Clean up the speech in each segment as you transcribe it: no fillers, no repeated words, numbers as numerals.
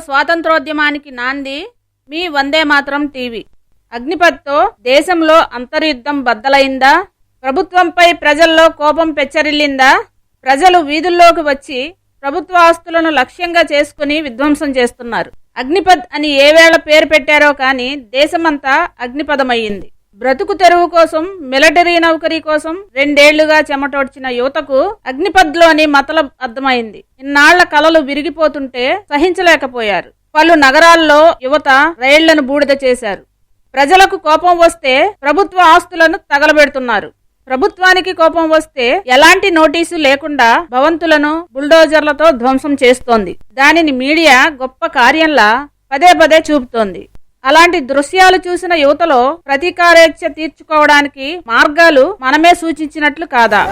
స్వాతంత్రోద్యమానికి నాంది మీ వందే మాతరం టీవీ. అగ్నిపథ్తో దేశంలో అంతర్యుద్ధం బద్దలైందా? ప్రభుత్వంపై ప్రజల్లో కోపం పెచ్చరిల్లిందా? ప్రజలు వీధుల్లోకి వచ్చి ప్రభుత్వ ఆస్తులను లక్ష్యంగా చేసుకుని విధ్వంసం చేస్తున్నారు. అగ్నిపథ్ అని ఏ వేళ పేరు పెట్టారో కానీ దేశమంతా అగ్నిపథమయ్యింది. బ్రతుకు తెరువు కోసం, మిలిటరీ నౌకరీ కోసం 2 ఏళ్లుగా చెమటోడ్చిన యువతకు అగ్నిపథ్లోని మతలబ్ అర్థమైంది. ఇన్నాళ్ల కలలు విరిగిపోతుంటే సహించలేకపోయారు. పలు నగరాల్లో యువత రైళ్లను బూడిద చేశారు. ప్రజలకు కోపం వస్తే ప్రభుత్వ ఆస్తులను తగలబెడుతున్నారు. ప్రభుత్వానికి కోపం వస్తే ఎలాంటి నోటీసు లేకుండా భవంతులను బుల్డోజర్లతో ధ్వంసం చేస్తోంది. దానిని మీడియా గొప్ప కార్యంలా పదే పదే చూపుతోంది. అలాంటి దృశ్యాలు చూసిన యువతలో ప్రతీకారేచ్ఛ తీర్చుకోవడానికి మార్గాలు మనమే సూచించినట్లు కాదా?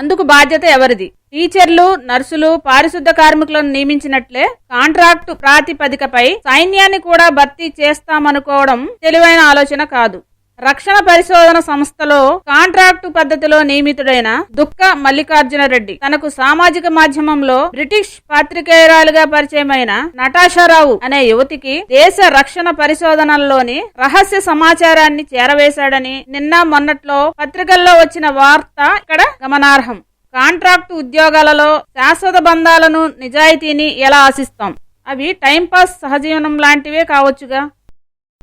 అందుకు బాధ్యత ఎవరిది? టీచర్లు, నర్సులు, పారిశుద్ధ కార్మికులను నియమించినట్లే కాంట్రాక్టు ప్రాతిపదికపై సైన్యాన్ని కూడా భర్తీ చేస్తామనుకోవడం తెలివైన ఆలోచన కాదు. రక్షణ పరిశోధన సంస్థలో కాంట్రాక్టు పద్ధతిలో నియమితుడైన దుక్క మల్లికార్జున రెడ్డి తనకు సామాజిక మాధ్యమంలో బ్రిటిష్ పాత్రికేయురాలుగా పరిచయమైన నటాషారావు అనే యువతికి దేశ రక్షణ పరిశోధనల్లోని రహస్య సమాచారాన్ని చేరవేశాడని నిన్న మొన్నట్లో పత్రికల్లో వచ్చిన వార్త ఇక్కడ గమనార్హం. కాంట్రాక్టు ఉద్యోగాలలో శాశ్వత బంధాలను, నిజాయితీని ఎలా ఆశిస్తాం? అవి టైంపాస్, సహజీవనం లాంటివే కావచ్చుగా.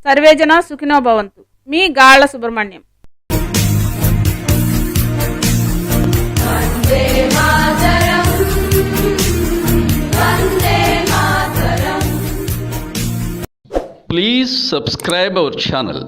సర్వేజన సుఖినో భవంతు. మీ గాళ్ల Subrahmanyam. Please subscribe our channel.